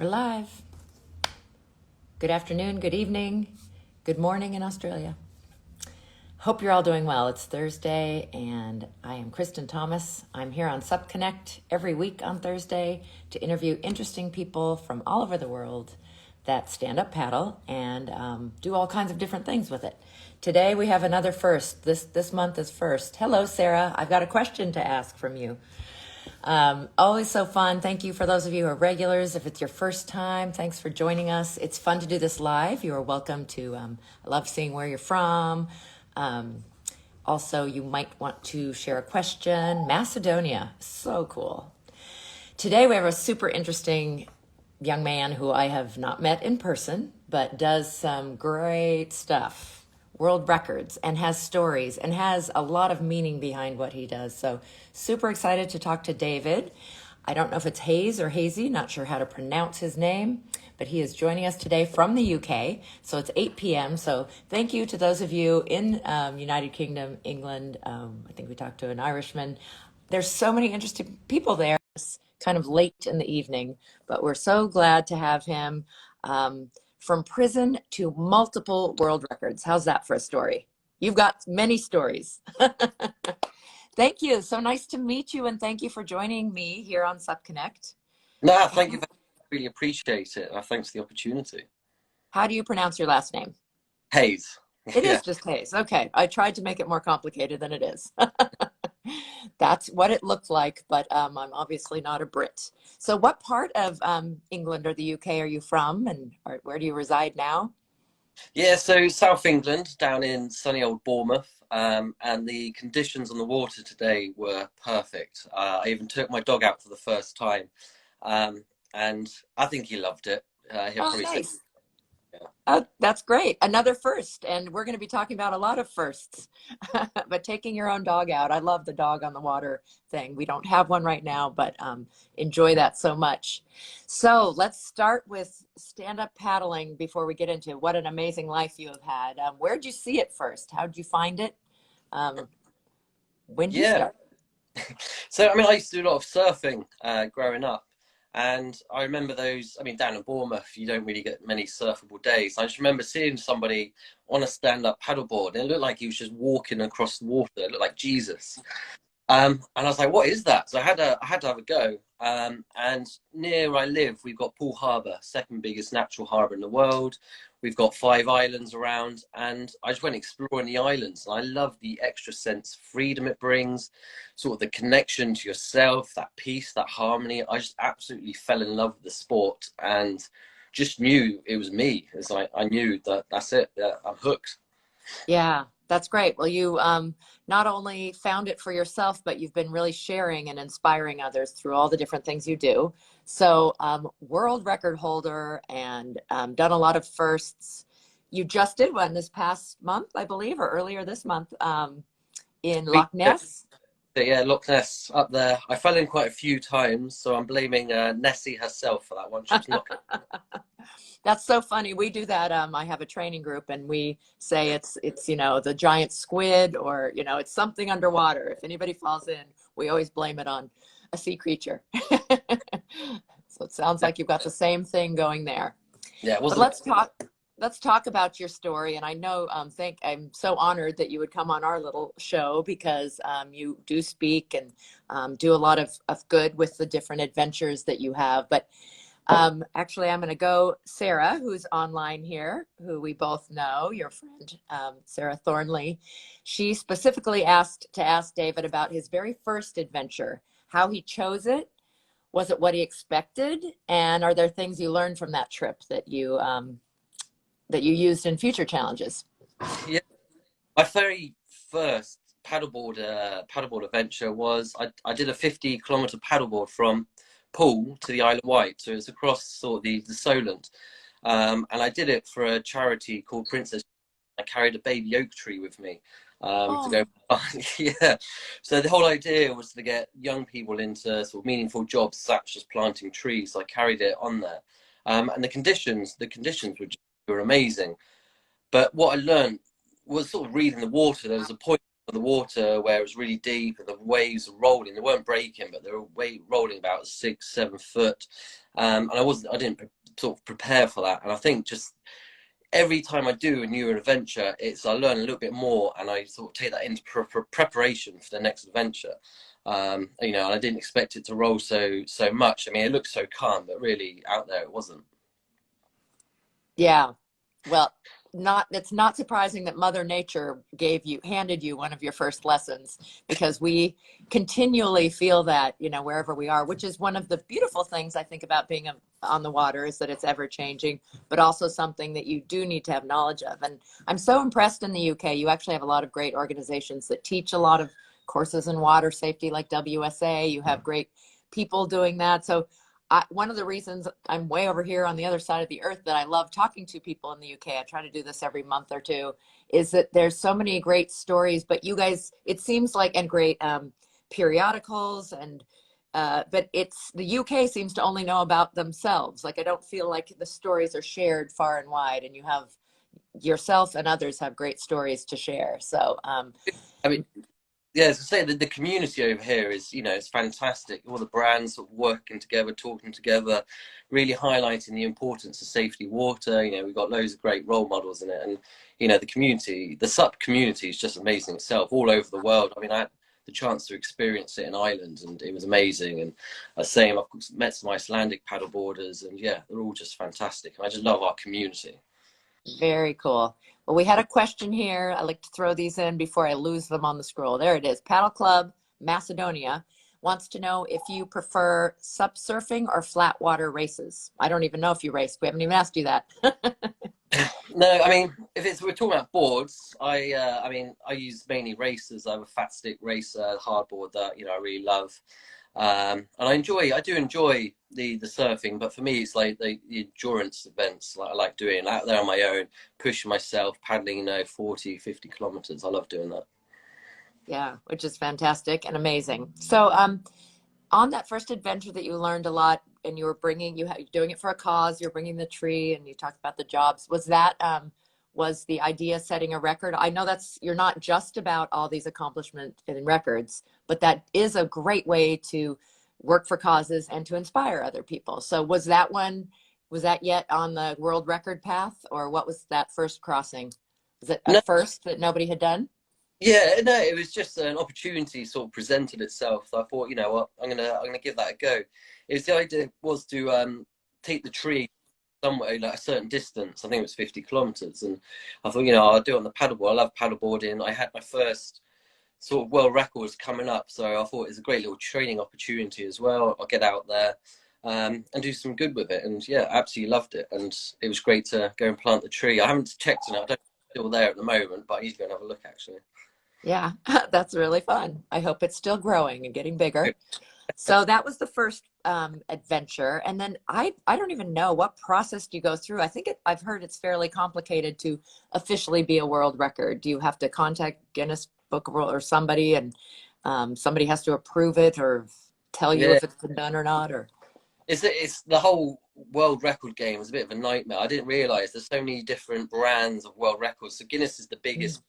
We're live. Good afternoon, good evening, good morning in Australia. Hope you're all doing well. It's Thursday and I am Kristen Thomas. I'm here on supconnect every week on Thursday to interview interesting people from all over the world that stand up paddle and do all kinds of different things with it. Today we have another first. This month is first. Hello, Sarah. I've got a question to ask from you. Always so fun. Thank you for those of you who are regulars. If it's your first time, thanks for joining us. It's fun to do this live. You are welcome to, I love seeing where you're from. Also, you might want to share a question. Macedonia, so cool. Today we have a super interesting young man who I have not met in person, but does some great stuff. World records and has stories and has a lot of meaning behind what he does. So super excited to talk to David. I don't know if it's Haze or Hazy, not sure how to pronounce his name, but he is joining us today from the UK. So it's 8 p.m. So thank you to those of you in United Kingdom, England. I think we talked to an Irishman. There's so many interesting people there. It's kind of late in the evening, but we're so glad to have him. From prison to multiple world records. How's that for a story? You've got many stories. Thank you. So nice to meet you, and thank you for joining me here on supconnect. No, thank you. Really appreciate it. Thanks for the opportunity. How do you pronounce your last name? Haze. It is just Haze. Okay. I tried to make it more complicated than it is. That's what it looked like, but I'm obviously not a Brit. So what part of England or the UK are you from, and where do you reside now? Yeah, so South England, down in sunny old Bournemouth, and the conditions on the water today were perfect. I even took my dog out for the first time, and I think he loved it. He'll Oh, probably say, nice. yeah. Oh, that's great. Another first. And we're going to be talking about a lot of firsts. But taking your own dog out, I love the dog on the water thing. We don't have one right now, but enjoy that so much. So let's start with stand-up paddling before we get into what an amazing life you have had. Where'd you see it first? How'd you find it? Um, when did you Yeah. start? So, I mean, I used to do a lot of surfing growing up. And I remember those, I mean, down in Bournemouth, you don't really get many surfable days. I just remember seeing somebody on a stand-up paddleboard, and it looked like he was just walking across the water. It looked like Jesus. And I was like, what is that? So I had to have a go. And near where I live, we've got Poole Harbour, second biggest natural harbour in the world. We've got 5 islands around, and I just went exploring the islands. And I love the extra sense of freedom it brings, sort of the connection to yourself, that peace, that harmony. I just absolutely fell in love with the sport and just knew it was me. It's like I knew that that's it. Yeah, I'm hooked. Yeah, that's great. Well, you not only found it for yourself, but you've been really sharing and inspiring others through all the different things you do. So, world record holder and done a lot of firsts. You just did one this past month, I believe, or earlier this month in Loch Ness. Yeah, Loch Ness up there. I fell in quite a few times, so I'm blaming Nessie herself for that one. She was not. That's so funny. We do that. I have a training group and we say it's, the giant squid or, it's something underwater. If anybody falls in, we always blame it on a sea creature. So it sounds like you've got the same thing going there. Yeah, it But wasn't. let's talk about your story. And I know, I'm so honored that you would come on our little show because you do speak and do a lot of good with the different adventures that you have. But actually, I'm going to go Sarah, who's online here, who we both know, your friend, Sarah Thornley. She specifically asked to ask David about his very first adventure, how he chose it. Was it what he expected? And are there things you learned from that trip that you used in future challenges? Yeah, my very first paddleboard adventure was I did a 50-kilometer paddleboard from Poole to the Isle of Wight. So it's across sort of the Solent. And I did it for a charity called Princess. I carried a baby oak tree with me to Oh, go. Yeah. So the whole idea was to get young people into sort of meaningful jobs such as planting trees. So I carried it on there. And the conditions were amazing. But what I learned was sort of reading the water. There was a point of the water where it was really deep and the waves were rolling. They weren't breaking, but they were rolling about 6, 7 foot. And I didn't sort of prepare for that. And I think just every time I do a new adventure, I learn a little bit more, and I sort of take that into preparation for the next adventure. And I didn't expect it to roll so much. I mean, it looked so calm, but really out there it wasn't. Yeah. Well, it's not surprising that Mother Nature handed you one of your first lessons, because we continually feel that, wherever we are, which is one of the beautiful things I think about being on the water, is that it's ever changing, but also something that you do need to have knowledge of. And I'm so impressed in the UK. You actually have a lot of great organizations that teach a lot of courses in water safety, like WSA. You have great people doing that. So one of the reasons I'm way over here on the other side of the earth that I love talking to people in the UK, I try to do this every month or two, is that there's so many great stories, but you guys, it seems like, and great periodicals, and but the UK seems to only know about themselves. Like, I don't feel like the stories are shared far and wide, and you have yourself and others have great stories to share. So I mean, yeah, as I say, the community over here is, it's fantastic. All the brands sort of working together, talking together, really highlighting the importance of safety water. We've got loads of great role models in it. And, the community, the SUP community is just amazing itself all over the world. I mean, I had the chance to experience it in Ireland, and it was amazing. And I was saying, I've met some Icelandic paddleboarders, and yeah, they're all just fantastic. And I just love our community. very cool. Well, we had a question here. I like to throw these in before I lose them on the scroll. There it is. Paddle Club Macedonia wants to know if you prefer sup surfing or flat water races. I don't even know if you race. We haven't even asked you that. No, I mean, we're talking about boards, I use mainly racers. I have a fat stick racer hardboard that I really love, and I do enjoy the surfing. But for me, it's like the endurance events. Like I like doing out there on my own, pushing myself, paddling 40, 50 kilometers. I love doing that. Yeah, which is fantastic and amazing. So, on that first adventure that you learned a lot, and you're doing it for a cause, you're bringing the tree, and you talked about the jobs. Was the idea setting a record? I know you're not just about all these accomplishments and records, but that is a great way to work for causes and to inspire other people. So was that yet on the world record path, or what was that first crossing? Was it a No, first that nobody had done? yeah, no, it was just an opportunity sort of presented itself. So I thought, you know what, I'm gonna give that a go. The idea was to take the tree somewhere like a certain distance. I think it was 50 kilometers, and I thought, I'll do it on the paddleboard. I love paddleboarding. I had my first sort of world records coming up, so I thought it was a great little training opportunity as well. I'll get out there and do some good with it, and yeah, absolutely loved it. And it was great to go and plant the tree. I haven't checked on it. I don't know if it's still there at the moment, but I need to go and have a look actually. Yeah, that's really fun. I hope it's still growing and getting bigger. So that was the first adventure. And then I don't even know, what process do you go through? I've heard it's fairly complicated to officially be a world record. Do you have to contact Guinness Book of World or somebody, and somebody has to approve it or tell you Yeah, if it's been done or not? Or it's the whole world record game is a bit of a nightmare. I didn't realize there's so many different brands of world records. So Guinness is the biggest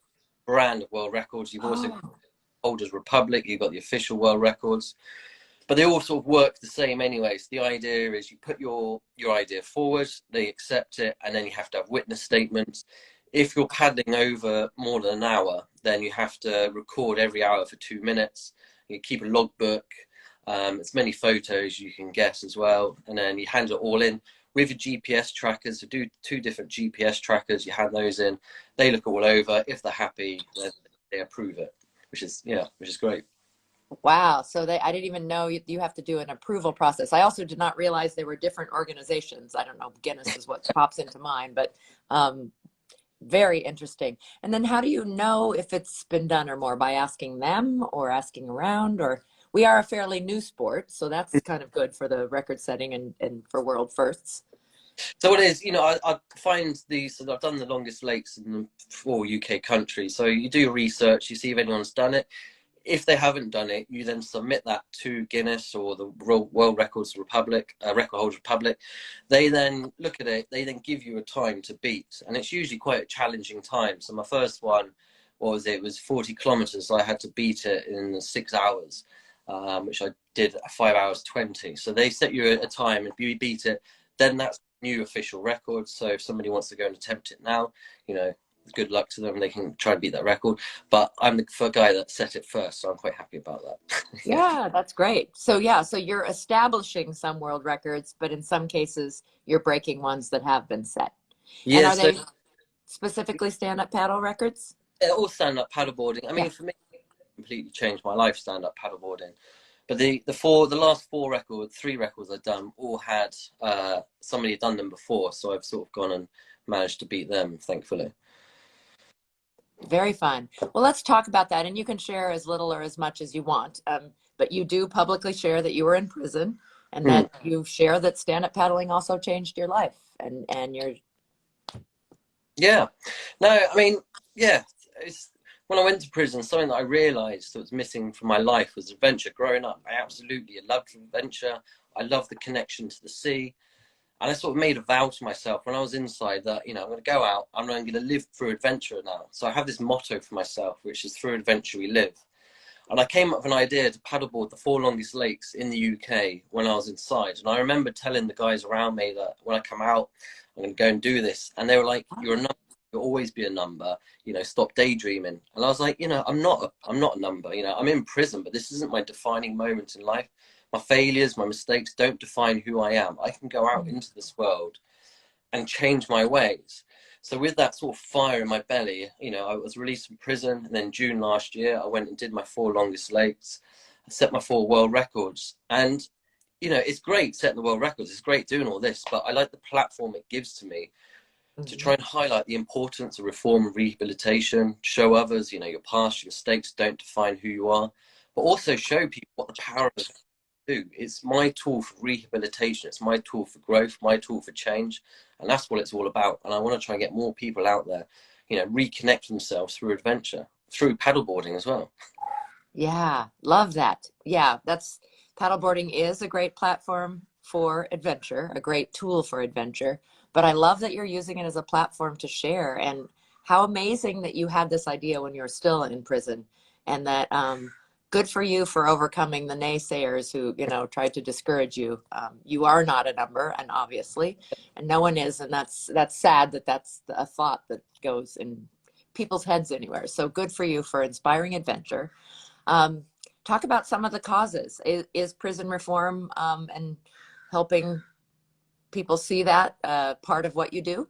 brand of world records. You've also got oh, Holders Republic, you've got the official world records, but they all sort of work the same anyway. So the idea is you put your idea forward, they accept it, and then you have to have witness statements. If you're paddling over more than an hour, then you have to record every hour for 2 minutes. You keep a logbook, as many photos you can get as well, and then you hand it all in with your GPS trackers. So do two different GPS trackers. You hand those in, they look all over. If they're happy, then they approve it, which is great. wow. So I didn't even know you have to do an approval process. I also did not realize there were different organizations. I don't know, Guinness is what pops into mind, but um, very interesting. And then how do you know if it's been done or more? By asking them or asking around? Or we are a fairly new sport, so that's kind of good for the record setting and for world firsts. So what it is, I find these. So I've done the longest lakes in the 4 UK countries. So you do your research, you see if anyone's done it. If they haven't done it, you then submit that to Guinness or the World Records Republic, Record Holders Republic. They then look at it. They then give you a time to beat, and it's usually quite a challenging time. So my first one what was it? It was 40 kilometers. So I had to beat it in 6 hours, which I did 5 hours 20. So they set you a time. If you beat it, then that's new official record. So if somebody wants to go and attempt it now, you know, good luck to them. They can try and beat that record. But I'm the guy that set it first, so I'm quite happy about that. Yeah. Yeah, that's great. So yeah, so you're establishing some world records, but in some cases you're breaking ones that have been set. And Yeah. are So they specifically stand-up paddle records? all stand-up paddleboarding. I Yeah. mean, for me, it completely changed my life, stand-up paddleboarding. But the last three records I've done all had somebody had done them before, so I've sort of gone and managed to beat them, thankfully. Very fun. Well, let's talk about that. And you can share as little or as much as you want. But you do publicly share that you were in prison and Hmm. that you share that stand-up paddling also changed your life. And you're, Yeah. No, I mean, yeah. It's, when I went to prison, something that I realised that was missing from my life was adventure. Growing up, I absolutely loved adventure. I loved the connection to the sea. And I sort of made a vow to myself when I was inside that, you know, I'm going to go out, I'm going to live through adventure now. So I have this motto for myself, which is through adventure we live. And I came up with an idea to paddleboard the four longest lakes in the UK when I was inside. And I remember telling the guys around me that when I come out, I'm going to go and do this. And they were like, "You're a number. You'll always be a number. You know, stop daydreaming." And I was like, you know, I'm not a number. You know, I'm in prison, but this isn't my defining moment in life. My failures, my mistakes don't define who I am. I can go out into this world and change my ways. So with that sort of fire in my belly, you know, I was released from prison, and then June last year, I went and did my four longest lakes. I set my four world records, and you know, it's great setting the world records. It's great doing all this, but I like the platform it gives to me to try and highlight the importance of reform and rehabilitation, show others, you know, your past, your mistakes don't define who you are, but also show people what the power of do. It's my tool for rehabilitation. It's my tool for growth, my tool for change. And that's what it's all about. And I want to try and get more people out there, you know, reconnect themselves through adventure, through paddleboarding as well. yeah, love that. Yeah, that's paddleboarding is a great platform for adventure, a great tool for adventure. But I love that you're using it as a platform to share. And how amazing that you had this idea when you were still in prison, and that good for you for overcoming the naysayers who, you know, tried to discourage you. You are not a number, and obviously, and no one is, and that's sad that that's a thought that goes in people's heads anywhere. So good for you for inspiring adventure. Um, Talk about some of the causes. Is prison reform and helping people see that part of what you do?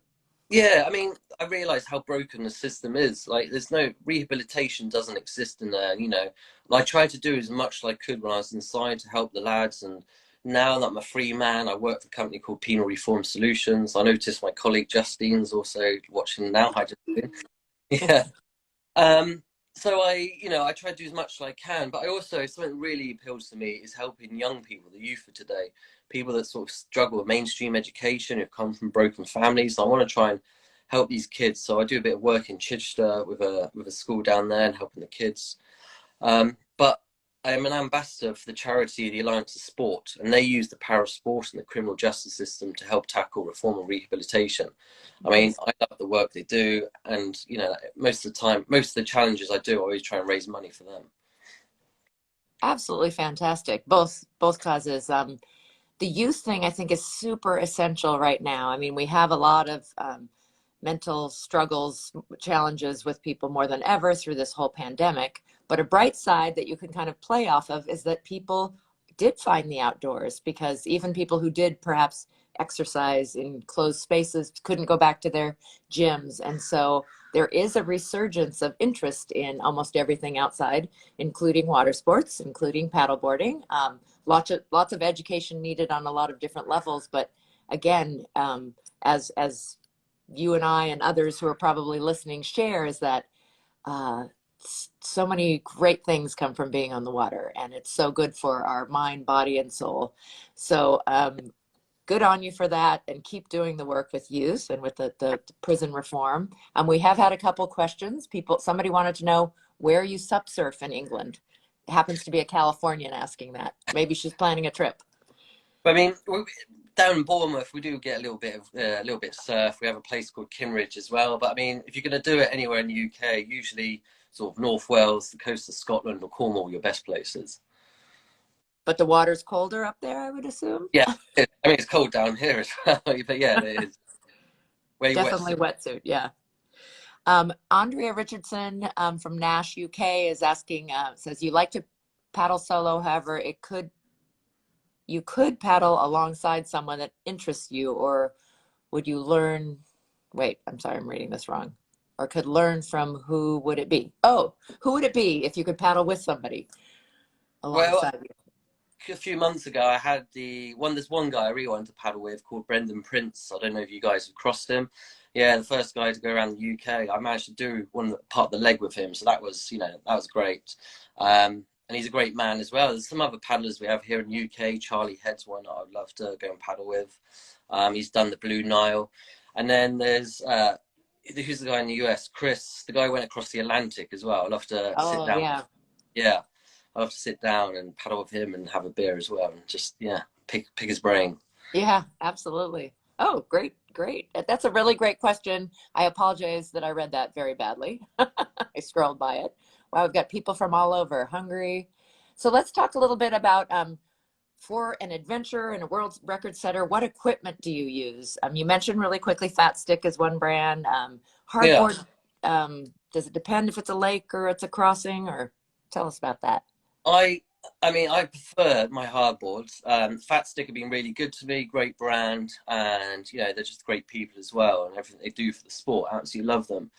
Yeah, I mean, I realize how broken the system is. Like, there's no rehabilitation doesn't exist in there, you know. And I tried to do as much as I could when I was inside to help the lads. And now that I'm a free man, I work for a company called Penal Reform Solutions. I noticed my colleague Justine's also watching now. Hi, Justine. Yeah. Um, so you know, I try to do as much as I can, but I also, something that really appeals to me is helping young people, the youth of today, people that sort of struggle with mainstream education, who've come from broken families. So I want to try and help these kids. So I do a bit of work in Chichester with a school down there and helping the kids. But I am an ambassador for the charity, the Alliance of Sport, and they use the power of sport and the criminal justice system to help tackle reform and rehabilitation. I mean, I love the work they do, and you know, most of the time, most of the challenges I do, I always try and raise money for them. Absolutely fantastic. Both causes. The youth thing I think is super essential right now. I mean, we have a lot of mental struggles, challenges with people more than ever through this whole pandemic. But a bright side that you can kind of play off of is that people did find the outdoors, because even people who did perhaps exercise in closed spaces couldn't go back to their gyms. And so there is a resurgence of interest in almost everything outside, including water sports, including paddleboarding. Lots of education needed on a lot of different levels. But again, as you and I and others who are probably listening share, is that uh, so many great things come from being on the water, and it's so good for our mind, body, and soul. So good on you for that, and keep doing the work with youth and with the prison reform. We have had a couple questions. Somebody wanted to know where you sup surf in England. It happens to be a Californian asking that. Maybe she's planning a trip. I mean, down in Bournemouth, we do get a little bit of surf. We have a place called Kinridge as well. But I mean, if you're going to do it anywhere in the UK, usually sort of North Wales, the coast of Scotland, or Cornwall, your best places. But the water's colder up there, I would assume. Yeah, I mean it's cold down here as well, but yeah, it is. Wear your Definitely wetsuit. wetsuit. Yeah. Andrea Richardson from Nash, UK, is asking, says you like to paddle solo. However, you could paddle alongside someone that interests you, or would you learn? Wait, I'm sorry, I'm reading this wrong. Or could learn from who would it be? Oh, who would it be if you could paddle with somebody Well, alongside you? a few months ago, I had there's one guy I really wanted to paddle with called Brendan Prince. I don't know if you guys have crossed him. Yeah, the first guy to go around the UK. I managed to do part of the leg with him, so that was that was great. And he's a great man as well. There's some other paddlers we have here in the UK. Charlie Head's one that I'd love to go and paddle with. He's done the Blue Nile, and then there's who's the guy in the US? Chris, the guy who went across the Atlantic as well. I'd love to sit Oh, down. yeah. Yeah, I'd love to sit down and paddle with him and have a beer as well, and just pick his brain. Yeah, absolutely. Oh, great, great. That's a really great question. I apologize that I read that very badly. I scrolled by it. Wow, we've got people from all over, Hungary. So let's talk a little bit about for an adventurer and a world record setter, what equipment do you use? You mentioned really quickly Fat Stick is one brand. Yeah. Hardboard, does it depend if it's a lake or it's a crossing, or tell us about that? I I mean, I prefer my hardboards. Fat Stick have been really good to me, great brand, and they're just great people as well, and everything they do for the sport, I absolutely love them.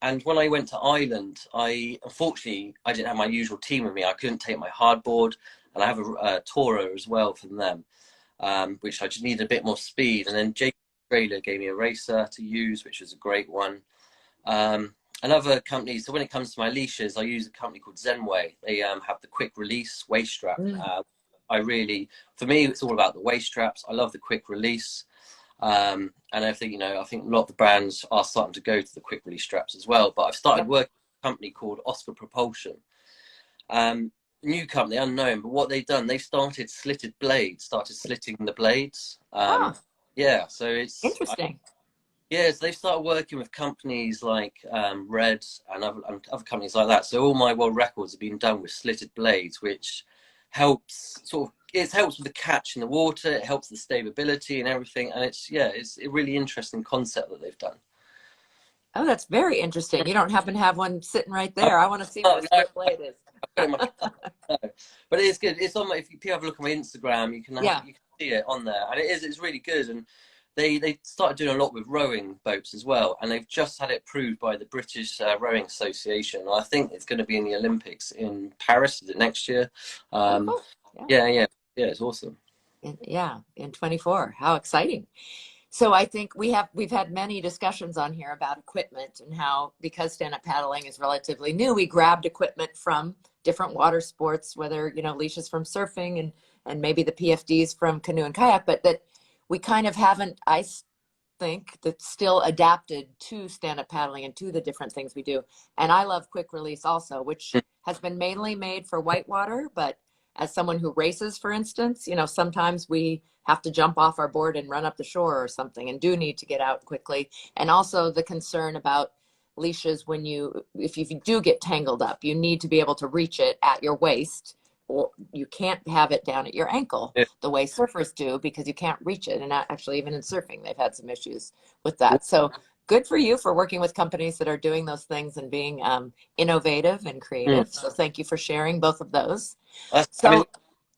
And when I went to Ireland, unfortunately I didn't have my usual team with me. I couldn't take my hardboard, and I have a tourer as well from them, which I just needed a bit more speed. And then Jake Australia gave me a racer to use, which was a great one. Another company, so when it comes to my leashes, I use a company called Zenway. They have the quick release waist strap. Mm. For me, it's all about the waist straps. I love the quick release. And I think, I think a lot of the brands are starting to go to the quick release straps as well. But I've started Yep. working with a company called Oscar Propulsion. New company, unknown, but what they've done, they've started slitting the blades. Oh, Yeah, so it's interesting. yeah, so they've started working with companies like Red and other companies like that. So all my world records have been done with slitted blades, which helps with the catch in the water. It helps the stability and everything, and it's a really interesting concept that they've done. Oh, that's very interesting. You don't happen to have one sitting right Oh, there. I want to see what no, a no, split blade is. I've got it in my car. No. But it is good. It's on my, if you have a look on my Instagram, Yeah. you can see it on there, and it's really good. And they started doing a lot with rowing boats as well, and they've just had it approved by the British Rowing Association. I think it's going to be in the Olympics in Paris. Is it next year? Oh, Um, cool. Yeah. yeah, it's awesome. Yeah, in 24. How exciting. So I think we've had many discussions on here about equipment and how, because stand-up paddling is relatively new, we grabbed equipment from different water sports, whether, leashes from surfing and maybe the PFDs from canoe and kayak, but that we kind of haven't, think, that still adapted to stand-up paddling and to the different things we do. And I love quick release also, which has been mainly made for whitewater, but as someone who races, for instance, sometimes we have to jump off our board and run up the shore or something and do need to get out quickly. And also the concern about leashes if you do get tangled up, you need to be able to reach it at your waist, or you can't have it down at your ankle Yeah. the way surfers do, because you can't reach it. And actually, even in surfing, they've had some issues with that. So good for you for working with companies that are doing those things and being innovative and Mm. creative. So thank you for sharing both of those. I mean, So,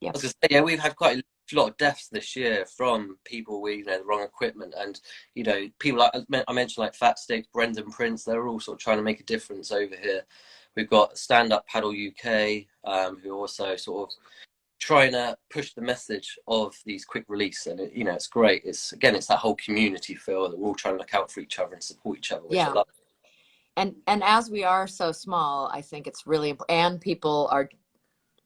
yeah. I was gonna say, yeah, we've had quite a lot of deaths this year from people with the wrong equipment, and people like I mentioned, like Fat Stick, Brendan Prince. They're all sort of trying to make a difference over here. We've got Stand Up Paddle UK, who are also sort of trying to push the message of these quick release, and it's great. It's that whole community feel that we're all trying to look out for each other and support each other, which I Yeah. love. And as we are so small, I think it's really, and people are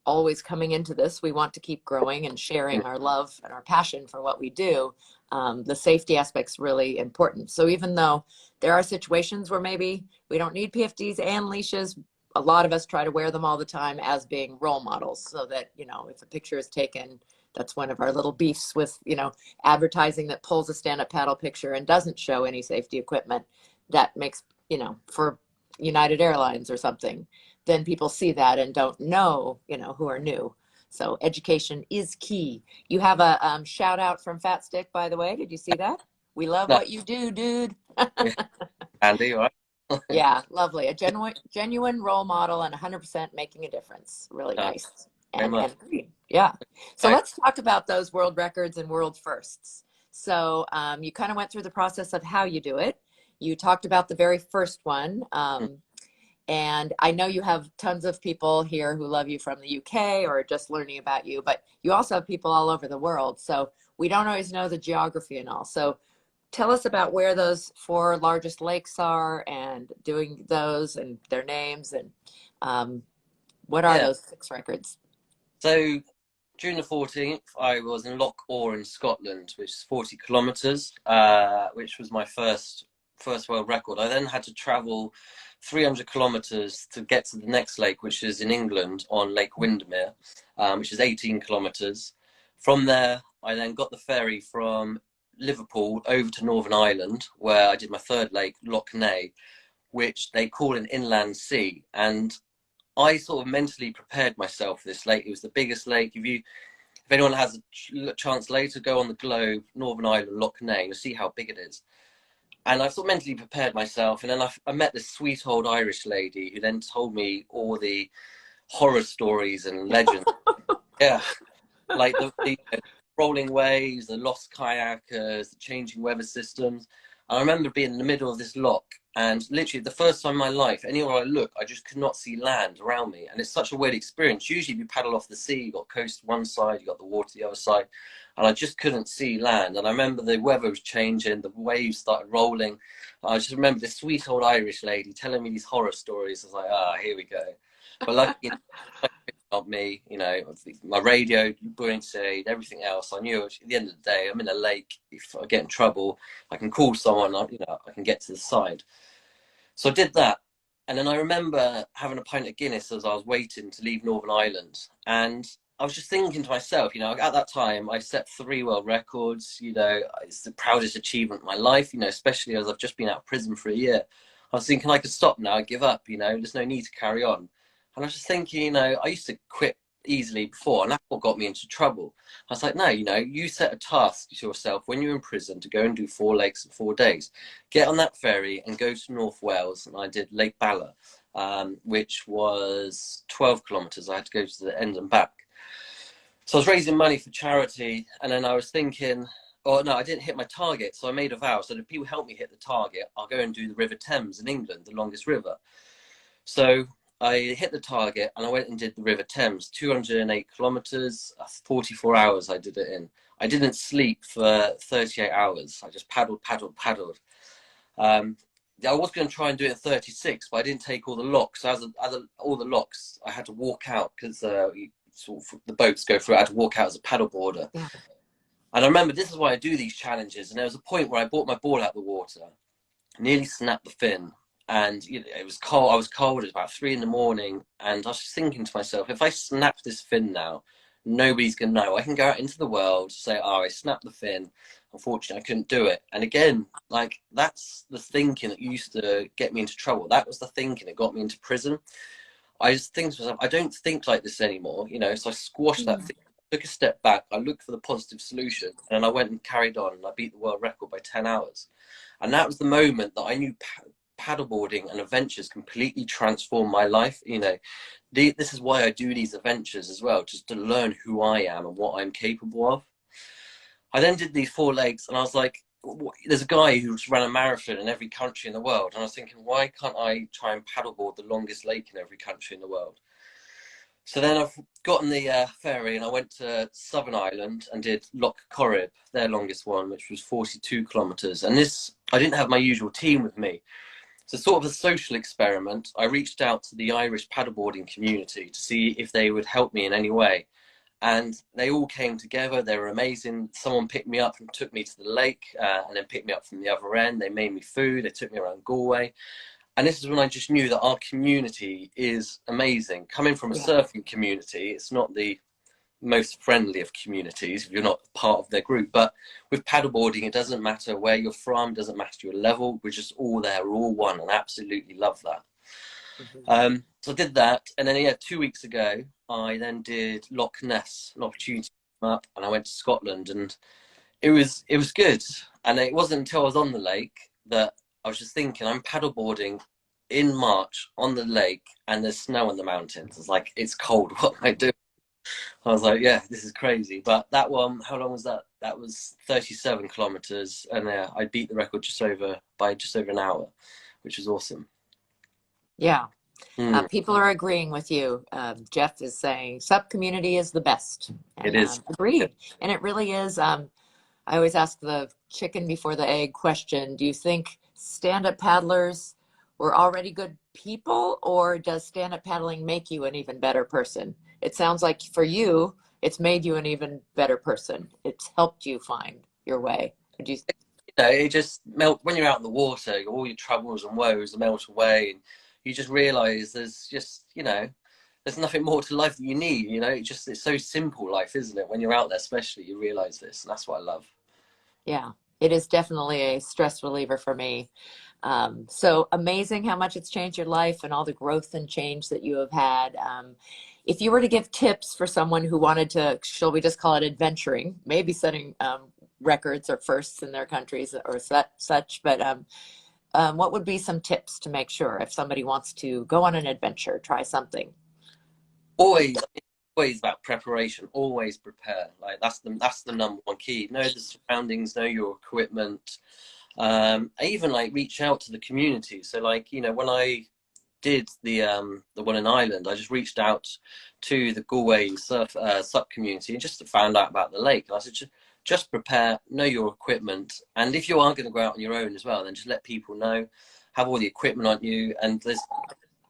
always coming into this. We want to keep growing and sharing our love and our passion for what we do. The safety aspect's really important. So even though there are situations where maybe we don't need PFDs and leashes, a lot of us try to wear them all the time as being role models, so that, if a picture is taken, That's one of our little beefs with, advertising that pulls a stand-up paddle picture and doesn't show any safety equipment. That makes, for United Airlines or something, then people see that and don't know, who are new. So education is key. You have a shout out from Fat Stick, by the way. Did you see that? We love No, what you do, dude. Andy, all right? Yeah, lovely. A genuine role model and 100% making a difference. Really Uh, nice. very much. And green. Yeah. So Thanks. let's talk about those world records and world firsts. So you kind of went through the process of how you do it. You talked about the very first one. And I know you have tons of people here who love you from the UK or just learning about you, but you also have people all over the world. So we don't always know the geography and all. So tell us about where those 4 largest lakes are and doing those and their names and what are Yeah. those 6 records? So June the 14th, I was in Loch Orr in Scotland, which is 40 kilometers, which was my first world record. I then had to travel 300 kilometers to get to the next lake, which is in England on Lake Windermere, which is 18 kilometers. From there, I then got the ferry from Liverpool over to Northern Ireland, where I did my third lake, Loch Ness, which they call an inland sea. And I sort of mentally prepared myself for this lake. It was the biggest lake. If anyone has a chance later, go on the globe, Northern Ireland, Loch Ness, you'll see how big it is. And I sort of mentally prepared myself. And then I met this sweet old Irish lady who then told me all the horror stories and legends. Yeah, like the rolling waves, the lost kayakers, the changing weather systems. I remember being in the middle of this loch, and literally the first time in my life, anywhere I look, I just could not see land around me. And it's such a weird experience. Usually, if you paddle off the sea, you got coast one side, you got the water the other side, and I just couldn't see land. And I remember the weather was changing, the waves started rolling. I just remember this sweet old Irish lady telling me these horror stories. I was like, here we go. But luckily, not me, my radio, buoyancy, everything else. I knew at the end of the day, I'm in a lake. If I get in trouble, I can call someone, I can get to the side. So I did that. And then I remember having a pint of Guinness as I was waiting to leave Northern Ireland. And I was just thinking to myself, at that time, I set 3 world records. It's the proudest achievement of my life, especially as I've just been out of prison for a year. I was thinking I could stop now, give up, there's no need to carry on. And I was just thinking, I used to quit easily before, and that's what got me into trouble. I was like, no, you set a task to yourself when you're in prison to go and do 4 lakes in 4 days. Get on that ferry and go to North Wales. And I did Lake Bala, which was 12 kilometers. I had to go to the end and back. So I was raising money for charity, and then I was thinking, oh no, I didn't hit my target. So I made a vow. So if people help me hit the target, I'll go and do the River Thames in England, the longest river. So I hit the target and I went and did the River Thames, 208 kilometers, 44 hours I did it in. I didn't sleep for 38 hours. I just paddled. I was going to try and do it in 36, but I didn't take all the locks. So all the locks, I had to walk out because the boats go through. I had to walk out as a paddleboarder. Yeah. And I remember this is why I do these challenges. And there was a point where I brought my ball out of the water, nearly snapped the fin. And it was cold. I was cold. It was about 3 a.m, and I was just thinking to myself, if I snap this fin now, nobody's gonna know. I can go out into the world, say, "Oh, I snapped the fin. Unfortunately, I couldn't do it." And again, like that's the thinking that used to get me into trouble. That was the thinking that got me into prison. I just think to myself, I don't think like this anymore. So I squashed that thing. Took a step back. I looked for the positive solution, and then I went and carried on. And I beat the world record by 10 hours. And that was the moment that I knew paddleboarding and adventures completely transformed my life. This is why I do these adventures as well, just to learn who I am and what I'm capable of. I then did these 4 lakes, and I was like, there's a guy who's run a marathon in every country in the world, and I was thinking, why can't I try and paddleboard the longest lake in every country in the world? So then I've gotten the ferry and I went to Southern Ireland and did Loch Corrib, their longest one, which was 42 kilometers. And I didn't have my usual team with me. So sort of a social experiment, I reached out to the Irish paddleboarding community to see if they would help me in any way. And they all came together. They were amazing. Someone picked me up and took me to the lake and then picked me up from the other end. They made me food. They took me around Galway. And this is when I just knew that our community is amazing. Coming from a surfing community, it's not the most friendly of communities if you're not part of their group. But with paddleboarding, it doesn't matter where you're from, it doesn't matter your level. We're just all there, we're all one, and I absolutely love that. Mhm. So I did that, and then 2 weeks ago, I then did Loch Ness, an opportunity came up, and I went to Scotland, and it was good. And it wasn't until I was on the lake that I was just thinking, I'm paddleboarding in March on the lake, and there's snow on the mountains. It's like, it's cold. What am I doing? I was like, yeah, this is crazy. But that one, how long was that? That was 37 kilometers, and I beat the record by just over an hour, which was awesome. Yeah. Mm, People are agreeing with you. Jeff is saying sub community is the best, it and is. agreed. And it really is. I always ask the chicken before the egg question. Do you think stand-up paddlers were already good people, or does stand-up paddling make you an even better person? It sounds like for you, it's made you an even better person. It's helped you find your way. Would you? It just melt when you're out in the water. All your troubles and woes melt away, and you just realise there's nothing more to life that you need. It's so simple life, isn't it? When you're out there, especially, you realise this, and that's what I love. Yeah, it is definitely a stress reliever for me. So amazing how much it's changed your life and all the growth and change that you have had. If you were to give tips for someone who wanted to, shall we just call it adventuring, maybe setting records or firsts in their countries or such, but what would be some tips to make sure if somebody wants to go on an adventure, try something? Always, always about preparation. Always prepare. Like that's the number one key. Know the surroundings. Know your equipment. I even like reach out to the community. So like when I did the one in Ireland, I just reached out to the Galway sup community and just to find out about the lake. And I said, just prepare, know your equipment, and if you are going to go out on your own as well, then just let people know. Have all the equipment on you, and there's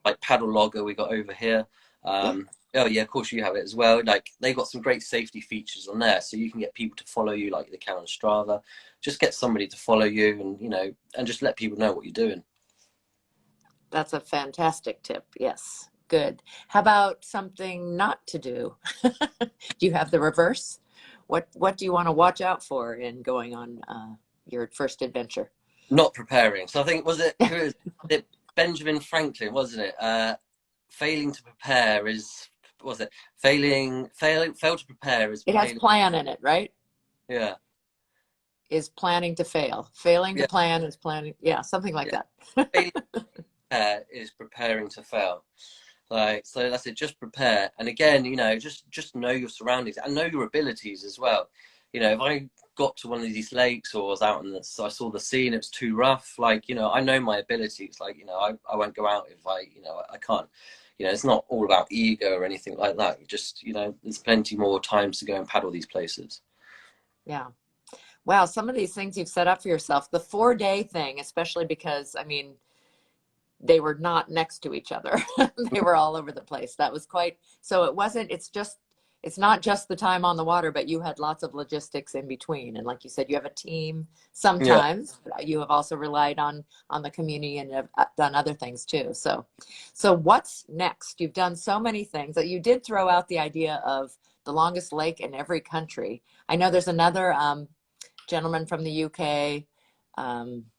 like paddle logger we got over here. Yep. Oh yeah, of course you have it as well. Like they got some great safety features on there, so you can get people to follow you, like they can on Strava. Just get somebody to follow you, and and just let people know what you're doing. That's a fantastic tip. Yes. Good. How about something not to do? Do you have the reverse? What do you want to watch out for in going on your first adventure? Not preparing. So I think it Benjamin Franklin, wasn't it? Failing to prepare is was it fail to prepare is It has failing. plan in it, right? Yeah, Is planning to fail. Failing to yeah, plan is planning. Yeah, something like yeah. that. Failing to prepare is preparing to fail. Like so, that's it. Just prepare, and again, just know your surroundings and know your abilities as well. If I got to one of these lakes or was out in so I saw the sea and it was too rough, like I know my abilities. Like I won't go out if I can't. It's not all about ego or anything like that. There's plenty more times to go and paddle these places. Yeah. Wow, some of these things you've set up for yourself. The 4-day thing, especially because I mean they were not next to each other. They were all over the place. That was quite, so it wasn't, it's not just the time on the water, but you had lots of logistics in between. And like you said, you have a team Yeah. sometimes. You have also relied on the community and have done other things too. So what's next? You've done so many things that you did throw out the idea of the longest lake in every country. I know there's another gentleman from the UK,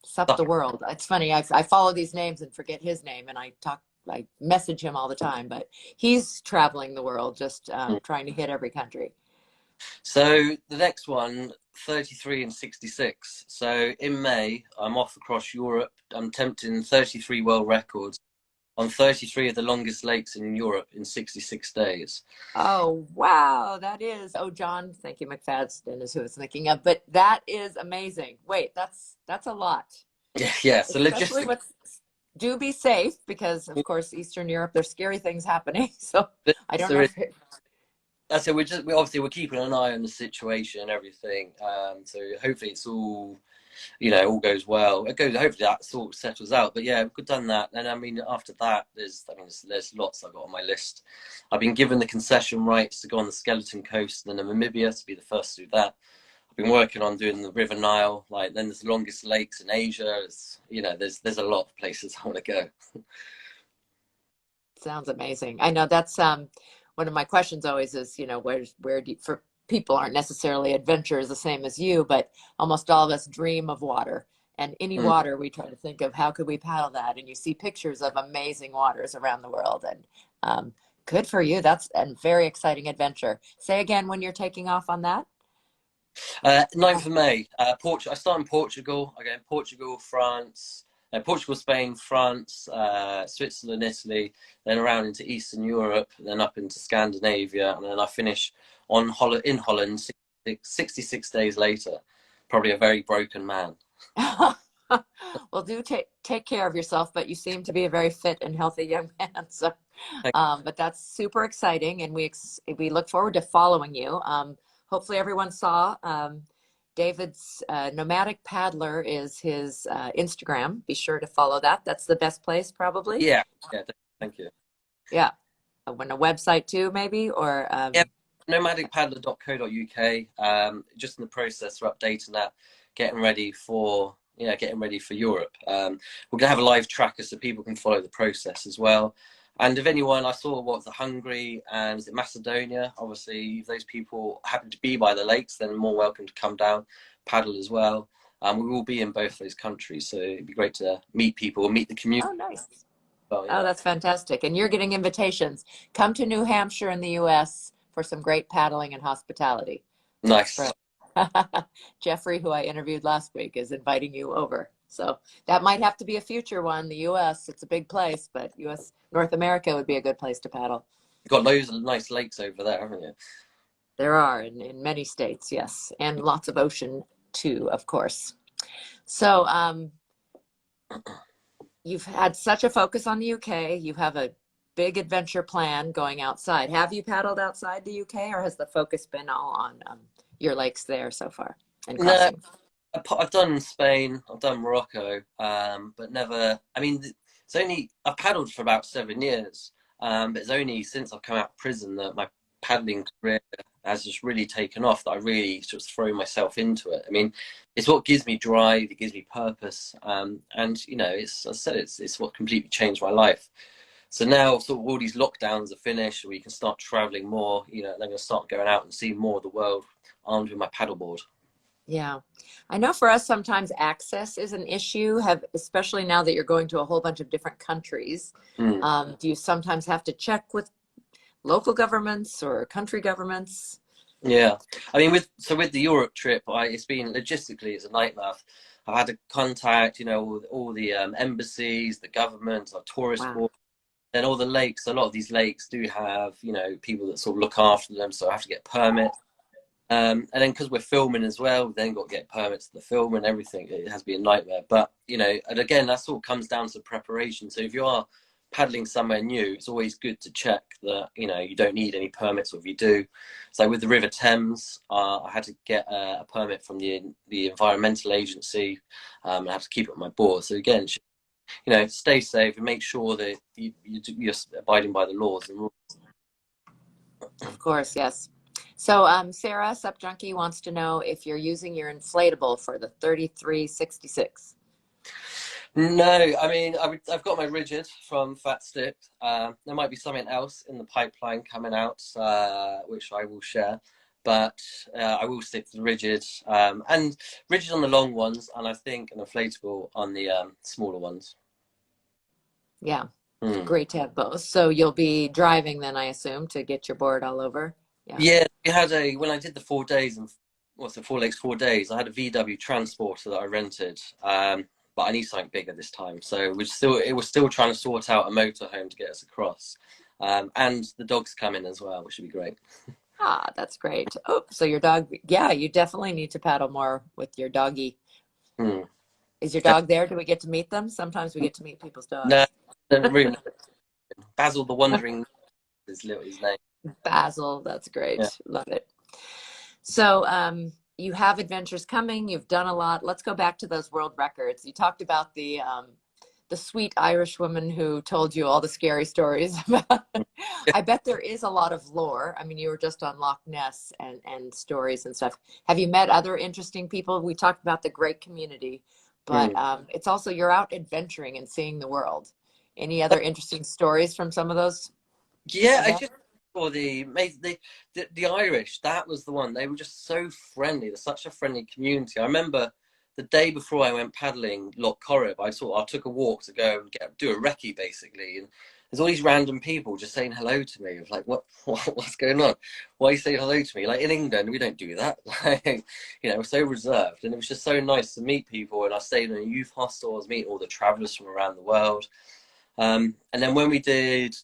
Sup the World. It's funny, I follow these names and forget his name, and I message him all the time, but he's traveling the world, just trying to hit every country. So the next one, 33 and 66. So in May, I'm off across Europe. I'm attempting 33 world records on 33 of the longest lakes in Europe in 66 days. Oh, wow, that is, oh, John, thank you, McFadden is who I was thinking of, but that is amazing. Wait, that's a lot, Yeah, yeah. So especially logistics. with, do be safe because of course, Eastern Europe, there's scary things happening. So I don't know There is. if, So we're keeping an eye on the situation and everything. So hopefully it's all goes well. Hopefully that sort of settles out. But yeah, we've done that. And I mean, after that, there's lots I've got on my list. I've been given the concession rights to go on the Skeleton Coast and Namibia to be the first to do that. I've been working on doing the River Nile. Like then there's the longest lakes in Asia. There's a lot of places I want to go. sounds amazing. I know that's one of my questions always is, where do you, for people aren't necessarily adventurers the same as you, but almost all of us dream of water. And any Mm. water, we try to think of how could we paddle that? And you see pictures of amazing waters around the world. And good for you. That's a very exciting adventure. Say again when you're taking off on that. 9th of May, Portugal. I start in Portugal. I go in Portugal, France, Portugal, Spain, France, Switzerland, Italy, then around into Eastern Europe, then up into Scandinavia, and then I finish in Holland 66 days later. Probably a very broken man. Well, do take care of yourself, but you seem to be a very fit and healthy young man. So, but that's super exciting, and we look forward to following you. Hopefully, everyone saw David's Nomadic Paddler is his Instagram. Be sure to follow that. That's the best place, probably. Yeah, yeah. Thank you. Yeah, when a website too, maybe, or Yeah, nomadicpaddler.co.uk. Just in the process of updating that, getting ready for Europe. We're gonna have a live tracker so people can follow the process as well. And if anyone, I saw the Hungary and is it Macedonia? Obviously, if those people happen to be by the lakes, then more welcome to come down, paddle as well. We will be in both those countries, so it'd be great to meet people, meet the community. oh, nice. Well, Oh, yeah. that's fantastic. And you're getting invitations. Come to New Hampshire in the US for some great paddling and hospitality. Nice. Jeffrey, who I interviewed last week, is inviting you over. So that might have to be a future one. The US, it's a big place, but US, North America would be a good place to paddle. You've got loads of nice lakes over there, haven't you? There are in many states, yes. And lots of ocean too, of course. So you've had such a focus on the UK. You have a big adventure plan going outside. Have you paddled outside the UK, or has the focus been all on your lakes there so far and No, crossing? I've done Spain, I've done Morocco, but never. I mean, I've paddled for about 7 years, but it's only since I've come out of prison that my paddling career has just really taken off. That I really just throw myself into it. I mean, it's what gives me drive, it gives me purpose, and as I said, it's what completely changed my life. So now, sort of all these lockdowns are finished, we can start traveling more. I'm going to start going out and seeing more of the world armed with my paddleboard. Yeah. I know for us, sometimes access is an issue, especially now that you're going to a whole bunch of different countries. Mm. Do you sometimes have to check with local governments or country governments? Yeah, I mean, with the Europe trip, it's been logistically it's a nightmare. I've had to contact, all the embassies, the government, our tourist Wow. board, then all the lakes. A lot of these lakes do have, people that sort of look after them, so I have to get permits. And then because we're filming as well, we've then got to get permits to the film and everything. It has been a nightmare. But, and again, that sort of comes down to preparation. So if you are paddling somewhere new, it's always good to check that, you don't need any permits, or if you do. So with the River Thames, I had to get a permit from the environmental agency, and I have to keep it on my board. So again, stay safe and make sure that you're abiding by the laws and rules. Of course, yes. So Sarah, Sup Junkie, wants to know if you're using your inflatable for the 3366. No, I mean, I've got my rigid from Fat Stick. There might be something else in the pipeline coming out, which I will share. But I will stick to the rigid, and rigid on the long ones, and I think an inflatable on the smaller ones. Yeah, Mm. great to have both. So you'll be driving then, I assume, to get your board all over. Yeah. Yeah, when I did the 4 days and what's the 4 legs 4 days, I had a VW transporter that I rented. But I need something bigger this time. So it was still trying to sort out a motorhome to get us across. And the dog's coming as well, which would be great. Ah, that's great. Oh, so your dog, yeah, you definitely need to paddle more with your doggy. Hmm. Is your dog there? Do we get to meet them? Sometimes we get to meet people's No, dogs. really. Basil the Wandering is his name. Basil, that's Yeah. great. Love it. So you have adventures coming. You've done a lot. Let's go back to those world records. You talked about the sweet Irish woman who told you all the scary stories about. I bet there is a lot of lore. I mean, you were just on Loch Ness and stories and stuff. Have you met other interesting people? We talked about the great community, but it's also you're out adventuring and seeing the world. Any other interesting stories from some of those Yeah, events? or the Irish, that was the one. They were just so friendly. They're such a friendly community. I remember the day before I went paddling Loch Corrib, I took a walk to go and do a recce basically, and there's all these random people just saying hello to me. I was like, what's going on? Why are you saying hello to me? Like in England, we don't do that. Like, we're so reserved, and it was just so nice to meet people. And I stayed in a youth hostel. I was meeting all the travellers from around the world. And then when we did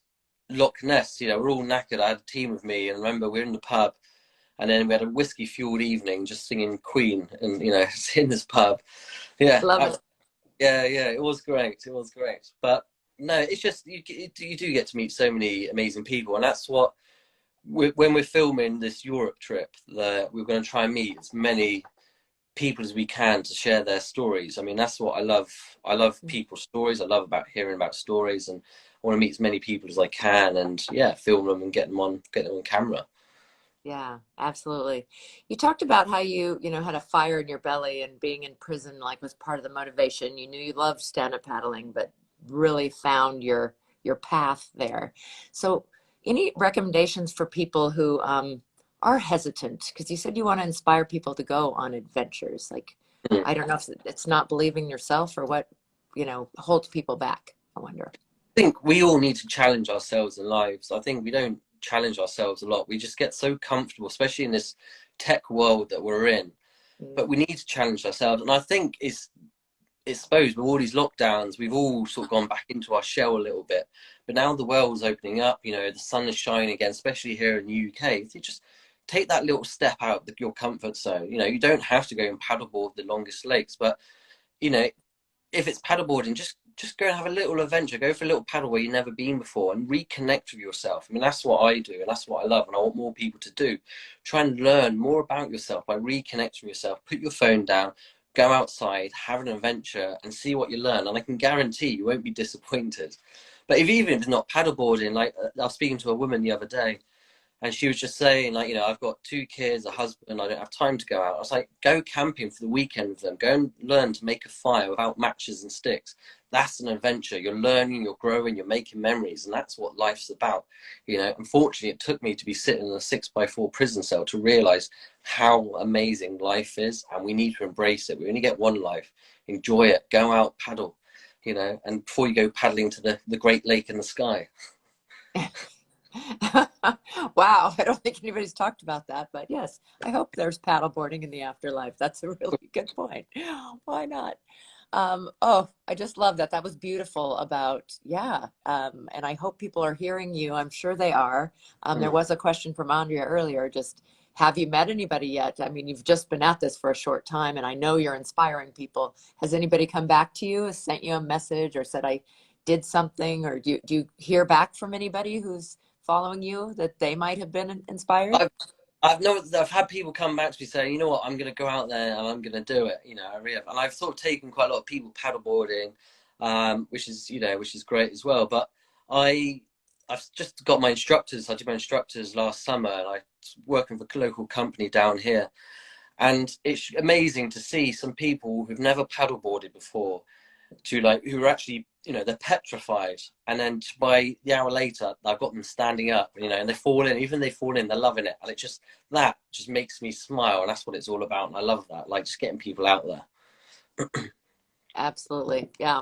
Loch Ness, we're all knackered. I had a team with me, and I remember we were in the pub, and then we had a whiskey fueled evening, just singing Queen, and in this pub. Yeah, Love it. yeah, it was great. It was great. But no, it's just you do get to meet so many amazing people, and that's what when we're filming this Europe trip, that we're going to try and meet as many people as we can to share their stories. I mean, that's what I love. I love people's stories. I love about hearing about stories, and I want to meet as many people as I can, and yeah, film them and get them on camera. Yeah, absolutely. You talked about how you had a fire in your belly and being in prison like was part of the motivation. You knew you loved stand-up paddling, but really found your path there. So, any recommendations for people who are hesitant? Because you said you want to inspire people to go on adventures. Like, Mm. I don't know if it's not believing yourself or what, holds people back. I wonder. I think we all need to challenge ourselves in lives. I think we don't challenge ourselves a lot. We just get so comfortable, especially in this tech world that we're in. Mm. But we need to challenge ourselves. And I think it's suppose with all these lockdowns, we've all sort of gone back into our shell a little bit. But now the world's opening up, the sun is shining again, especially here in the UK. So you just take that little step out of your comfort zone. You don't have to go and paddleboard the longest lakes, but you know, if it's paddleboarding, just go and have a little adventure. Go for a little paddle where you've never been before and reconnect with yourself. I mean, that's what I do, and that's what I love, and I want more people to do. Try and learn more about yourself by reconnecting with yourself. Put your phone down, go outside, have an adventure, and see what you learn. And I can guarantee you won't be disappointed. But even if it's not paddleboarding, like I was speaking to a woman the other day, and she was just saying, like, I've got 2 kids, a husband, I don't have time to go out. I was like, go camping for the weekend with them. Go and learn to make a fire without matches and sticks. That's an adventure. You're learning, you're growing, you're making memories, and that's what life's about. Unfortunately, it took me to be sitting in a 6x4 prison cell to realize how amazing life is, and we need to embrace it. We only get one life. Enjoy it. Go out, paddle, and before you go paddling to the Great Lake in the sky. Wow, I don't think anybody's talked about that, but yes, I hope there's paddleboarding in the afterlife. That's a really good point. Why not? Oh, I just love that. That was beautiful about, yeah. And I hope people are hearing you. I'm sure they are. There was a question from Andrea earlier, just have you met anybody yet? I mean, you've just been at this for a short time, and I know you're inspiring people. Has anybody come back to you, sent you a message, or said, I did something, or do you hear back from anybody who's following you that they might have been inspired? I've I've had people come back to me saying, you know what, I'm going to go out there and I'm going to do it. I really have. And I've sort of taken quite a lot of people paddleboarding, which is great as well. But I've just got my instructors. I did my instructors last summer, and I was working for a local company down here. And it's amazing to see some people who've never paddleboarded before, who are actually, they're petrified, and then by the hour later I've got them standing up, and they fall in. Even they fall in, they're loving it, and that just makes me smile, and that's what it's all about. And I love that, like, just getting people out there. Absolutely. Yeah.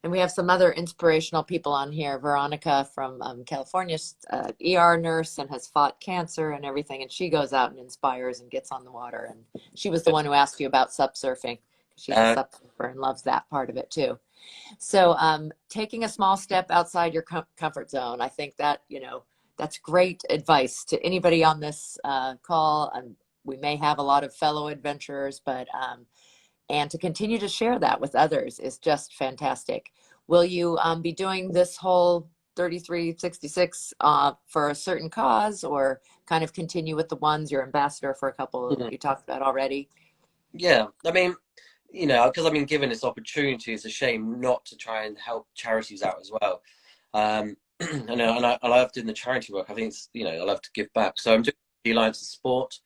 And we have some other inspirational people on here. Veronica from California, ER nurse, and has fought cancer and everything. And she goes out and inspires and gets on the water. And she was the one who asked you about sup surfing. She's a sup surfer and loves that part of it too. So taking a small step outside your comfort zone, I think that, that's great advice to anybody on this call. We may have a lot of fellow adventurers, but and to continue to share that with others is just fantastic. Will you be doing this whole 3366 for a certain cause, or kind of continue with the ones you're ambassador for a couple you talked about already? Yeah, I mean, because I've been given this opportunity, it's a shame not to try and help charities out as well. I love doing the charity work. I think it's, I love to give back. So I'm doing the Alliance of Sport.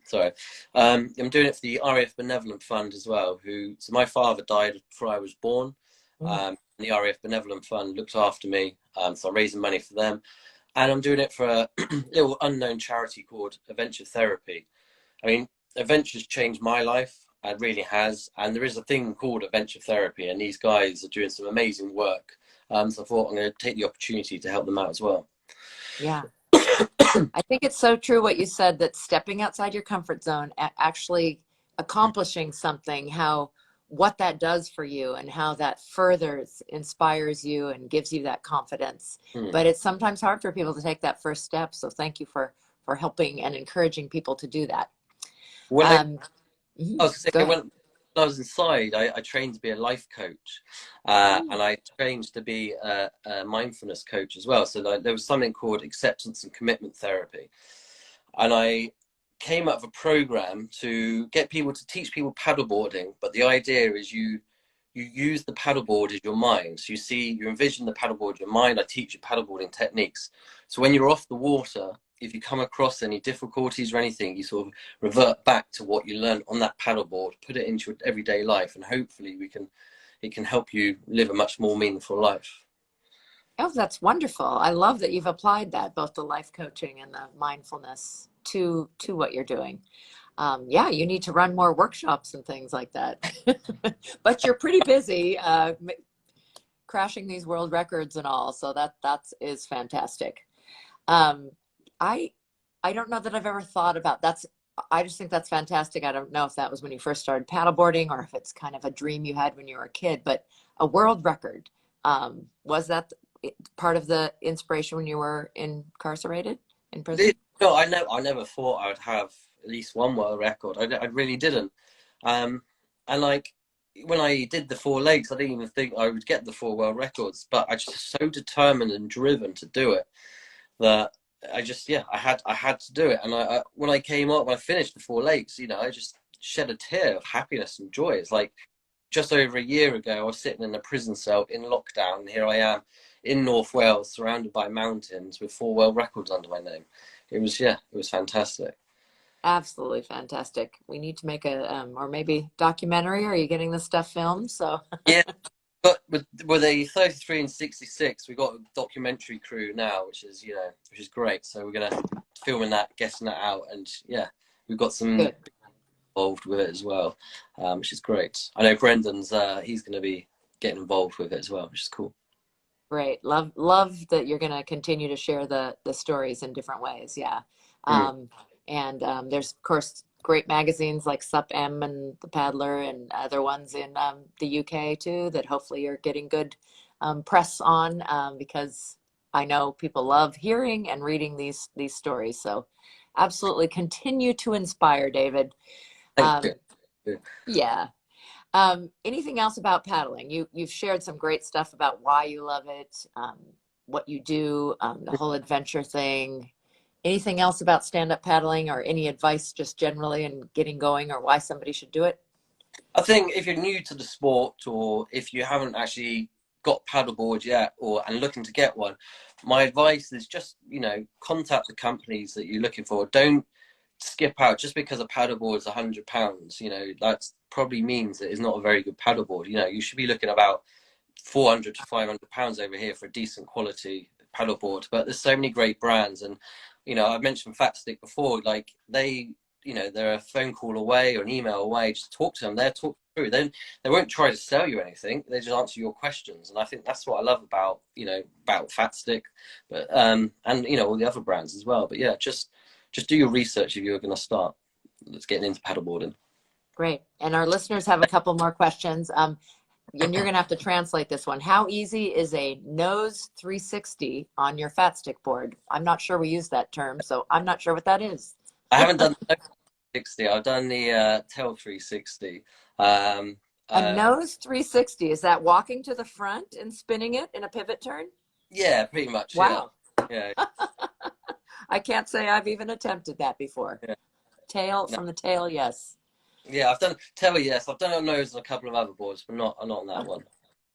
Sorry. I'm doing it for the RAF Benevolent Fund as well. So my father died before I was born. The RAF Benevolent Fund looked after me. So I'm raising money for them. and I'm doing it for a little unknown charity called Adventure Therapy. I mean, adventure's changed my life. It really has. And there is a thing called adventure therapy, and these guys are doing some amazing work. So I thought I'm going to take the opportunity to help them out as well. Yeah. I think it's so true what you said, that stepping outside your comfort zone, actually accomplishing something, how what that does for you and how that furthers, inspires you and gives you that confidence. Hmm. But it's sometimes hard for people to take that first step. So thank you for helping and encouraging people to do that. When I Um, I was Go saying, ahead. when I was inside, I trained to be a life coach, Mm. and I trained to be a mindfulness coach as well. So like, there was something called acceptance and commitment therapy, and I came up with a program to get people to teach people paddleboarding. But the idea is you use the paddleboard as your mind. So you envision the paddleboard as your mind. I teach you paddleboarding techniques. So when you're off the water, if you come across any difficulties or anything, you sort of revert back to what you learned on that paddleboard, put it into your everyday life, and hopefully it can help you live a much more meaningful life. Oh, that's wonderful. I love that you've applied that, both the life coaching and the mindfulness to what you're doing. Yeah, you need to run more workshops and things like that. But you're pretty busy crashing these world records and all, so that is fantastic. Um, I I don't know that I've ever thought about that's. I just think that's fantastic. I don't know if that was when you first started paddleboarding or if it's kind of a dream you had when you were a kid, but a world record. Was that part of the inspiration when you were incarcerated in prison? No, I never thought I would have at least one world record. I really didn't. Um, and like when I did the 4 legs, I didn't even think I would get the 4 world records. But I just so determined and driven to do it that yeah, I had to do it. And when I came up, when I finished the 4 legs, I just shed a tear of happiness and joy. It's like just over a year ago, I was sitting in a prison cell in lockdown, and here I am in North Wales, surrounded by mountains with 4 world records under my name. Yeah, it was fantastic. Absolutely fantastic. We need to make a or maybe documentary. Are you getting this stuff filmed? So Yeah, but with a 33 and 66, we've got a documentary crew now, which is great. So we're gonna filming that, getting that out, and yeah, we've got some good. involved with it as well, which is great. I know Brendan's he's going to be getting involved with it as well, which is cool. Great. Love that you're going to continue to share the stories in different ways. Yeah. Mm. Um, and there's of course great magazines like Sup M and The Paddler and other ones in the UK too that hopefully you're getting good press on because I know people love hearing and reading these stories. So absolutely continue to inspire, David. Thank you. Um, yeah. Anything else about paddling? You've shared some great stuff about why you love it, what you do, the whole adventure thing. Anything else about stand-up paddling or any advice just generally in getting going or why somebody should do it? I think if you're new to the sport or if you haven't actually got paddleboard yet or and looking to get one, my advice is just, contact the companies that you're looking for. Don't skip out just because a paddleboard is £100. That probably means it is not a very good paddleboard. You should be looking about 400 to £500 over here for a decent quality paddleboard. But there's so many great brands, and I've mentioned Fat Stick before. Like they're a phone call away or an email away. Just talk to them. They'll talk through. Then they won't try to sell you anything. They just answer your questions, and I think that's what I love about Fat Stick, but and all the other brands as well. But yeah, just do your research if you're going to start. Let's get into paddleboarding. Great. And our listeners have a couple more questions. And you're going to have to translate this one. How easy is a nose 360 on your fat stick board? I'm not sure we use that term, so I'm not sure what that is. I haven't done the 360. I've done the tail 360. Um, A uh, nose 360, is that walking to the front and spinning it in a pivot turn? yeah, pretty much. Yeah, Wow. yeah, I can't say I've even attempted that before. yeah. Tail No, from the tail, yes. yeah, I've done tail. Yes, I've done a nose on a couple of other boards, but not on that one.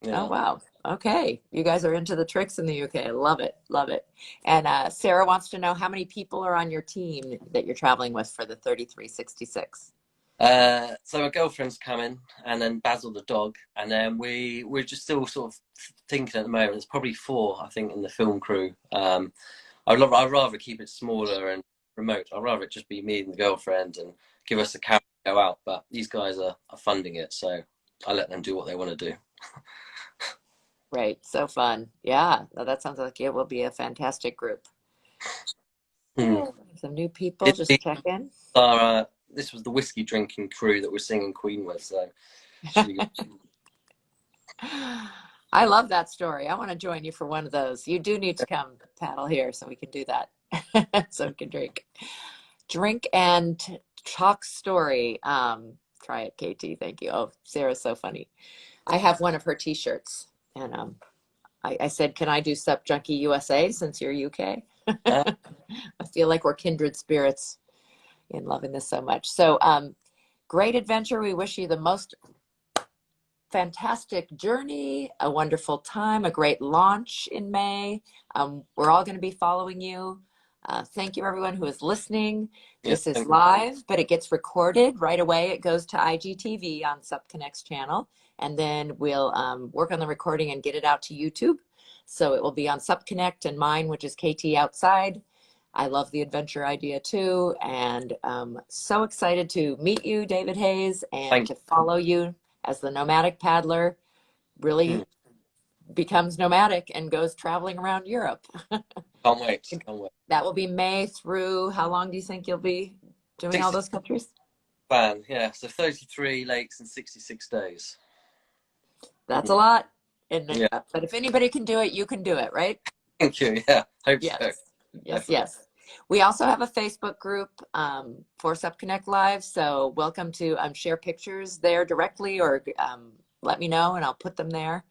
Oh, Yeah. wow. Okay. You guys are into the tricks in the UK. Love it. Love it. And Sarah wants to know how many people are on your team that you're traveling with for the 3366. So my girlfriend's coming, and then Basil the dog, and then we're just still sort of thinking at the moment. It's probably four, I think, in the film crew. I'd rather keep it smaller and remote. I'd rather it just be me and the girlfriend and give us a camera to go out. But these guys are funding it, so I let them do what they want to do. Right. So fun. Yeah. No, that sounds like it will be a fantastic group. Hmm. Oh, some new people just check in. This was the whiskey drinking crew that we're singing Queen with, so should be good. I love that story. I want to join you for one of those. You do need to come paddle here so we can do that. So we can drink and talk story. Try it, KT. Thank you. Oh, Sarah's so funny. I have one of her t-shirts, and I said, can I do Sup Junkie USA since you're UK? Uh, I feel like we're kindred spirits in loving this so much. So great adventure. We wish you the most fantastic journey, a wonderful time, a great launch in May. We're all going to be following you. Thank you, everyone who is listening. yeah, This is live, but it gets recorded right away. It goes to IGTV on Supconnect's channel, and then we'll work on the recording and get it out to YouTube. So it will be on Supconnect and mine, which is KT Outside. I love the adventure idea too, and so excited to meet you, David Haze, and thank to follow you as the nomadic paddler you. really becomes nomadic and goes traveling around Europe. Can't wait. Can't wait. That will be May through, how long do you think you'll be doing all 60 those countries? plan, yeah. So 33 lakes in 66 days. That's a Yeah. lot. And, Yeah. but if anybody can do it, you can do it, right? Thank you. Yeah. Hope so. Yes, yes, Definitely. yes. We also have a Facebook group for SupConnect Live. So welcome to share pictures there directly, or let me know and I'll put them there.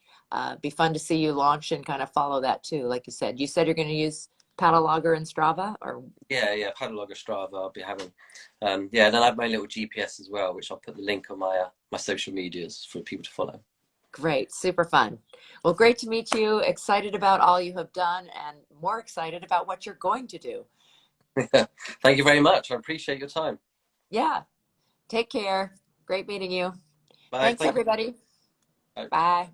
Be fun to see you launch and kind of follow that too. Like you said you're going to use Paddle Logger and Strava, or Yeah. Paddle Strava. I'll be having. Yeah. Then I have my little GPS as well, which I'll put the link on my social medias for people to follow. great, super fun. Well, great to meet you. Excited about all you have done and more excited about what you're going to do. Thank you very much. I appreciate your time. Yeah. Take care. Great meeting you. Bye. Thanks, Thank you. everybody. Bye. Bye.